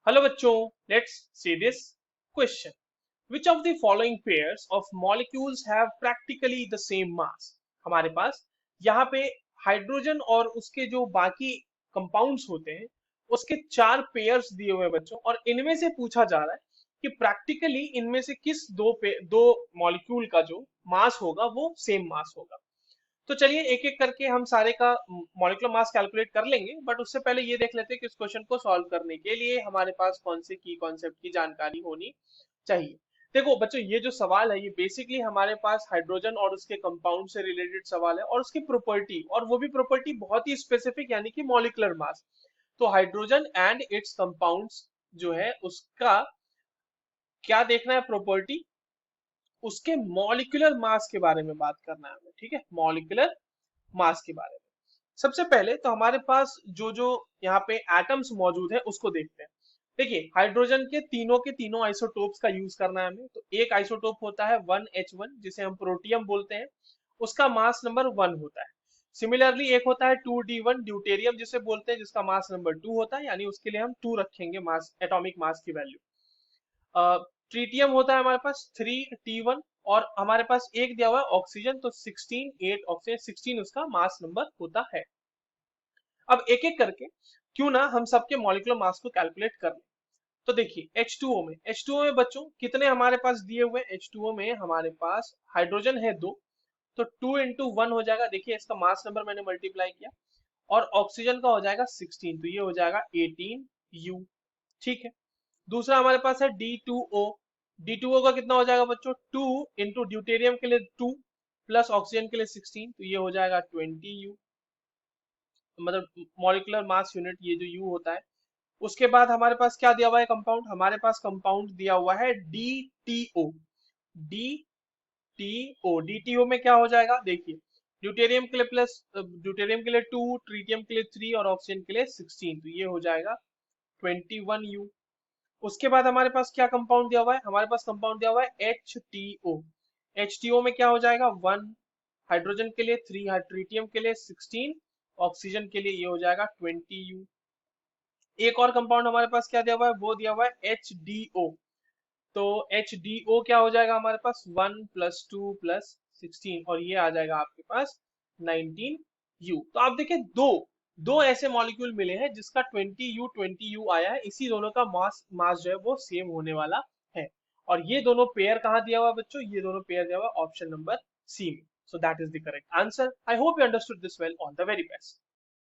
Hello बच्चों, let's see this question. Which of the following pairs of molecules have practically the same mass. हमारे पास यहाँ पे hydrogen और उसके जो बाकी कंपाउंड्स होते हैं उसके चार पेयर्स दिए हुए हैं बच्चों, और इनमें से पूछा जा रहा है कि प्रैक्टिकली इनमें से किस दो मॉलिक्यूल का जो मास होगा वो सेम मास होगा। तो चलिए एक एक करके हम सारे का मॉलिक्यूलर मास कैलकुलेट कर लेंगे, बट उससे पहले ये देख लेते हैं कि इस क्वेश्चन को सॉल्व करने के लिए हमारे पास कौन से की कॉन्सेप्ट की जानकारी होनी चाहिए। देखो बच्चों, ये जो सवाल है ये बेसिकली हमारे पास हाइड्रोजन और उसके कंपाउंड से रिलेटेड सवाल है, और उसकी प्रॉपर्टी, और वो भी प्रॉपर्टी बहुत ही स्पेसिफिक, यानी कि मॉलिक्यूलर मास। तो हाइड्रोजन एंड इट्स कंपाउंड्स जो है उसका क्या देखना है, प्रॉपर्टी, उसके मॉलिक्यूलर मास के बारे में बात करना है हमें। ठीक है, मॉलिक्यूलर मास के बारे में। सबसे पहले तो हमारे पास जो जो यहाँ पे एटम्स मौजूद है उसको देखते हैं। देखिए, हाइड्रोजन के तीनों आइसोटोप्स का यूज करना है हमें। तो एक आइसोटोप होता है 1H1 जिसे हम प्रोटियम बोलते हैं, उसका मास नंबर 1 होता है। सिमिलरली एक होता है 2D1 ड्यूटेरियम जिसे बोलते हैं, जिसका मास नंबर 2 होता है, यानी उसके लिए हम 2 रखेंगे मास, एटॉमिक मास की वैल्यू। ट्रीटियम होता है हमारे पास 3T1, और हमारे पास एक दिया हुआ है ऑक्सीजन, तो 16 8 ऑक्सीजन 16 उसका मास नंबर होता है। अब एक एक करके क्यों ना हम सबके मॉलिक्यूलर मास को कैलकुलेट कर लें। तो देखिए H2O में बच्चों कितने हमारे पास दिए हुए H2O में हमारे पास हाइड्रोजन है 2, तो 2 × 1 हो जाएगा। देखिए इसका मास नंबर मैंने मल्टीप्लाई किया, और ऑक्सीजन का हो जाएगा 16, तो ये हो जाएगा 18U। ठीक है। दूसरा हमारे पास है D2O। D2O का कितना हो जाएगा बच्चों, 2 × ड्यूटेरियम के लिए 2 प्लस ऑक्सीजन के लिए 16, तो ये हो जाएगा 20U, मतलब मॉलिक्यूलर मास यूनिट, ये जो U होता है। उसके बाद हमारे पास क्या दिया हुआ है कंपाउंड, हमारे पास कंपाउंड दिया हुआ है DTO। DTO में क्या हो जाएगा, देखिए ड्यूटेरियम के लिए ड्यूटेरियम के लिए 2, ट्रीटियम के लिए 3 और ऑक्सीजन के लिए 16, तो ये हो जाएगा 21U। उसके बाद हमारे पास क्या कंपाउंड दिया हुआ है, हमारे पास कंपाउंड दिया हुआ है HTO। HTO में क्या हो जाएगा 1, हाइड्रोजन के लिए 3, ट्रीटियम के लिए 16, ऑक्सीजन के लिए ये हो जाएगा 20U। एक और कंपाउंड हमारे पास क्या दिया हुआ है, वो दिया हुआ है HDO। तो HDO क्या हो जाएगा हमारे पास, 1 + 2 + 16, और ये आ जाएगा आपके पास 19U। तो आप देखिए दो दो ऐसे मॉलिक्यूल मिले हैं जिसका 20U आया है, इसी दोनों का मास मास जो है वो सेम होने वाला है। और ये दोनों पेयर कहाँ दिया हुआ है बच्चों, ये दोनों पेयर दिया हुआ है ऑप्शन नंबर सी में। So that is the correct answer. I hope you understood this well. All the very best.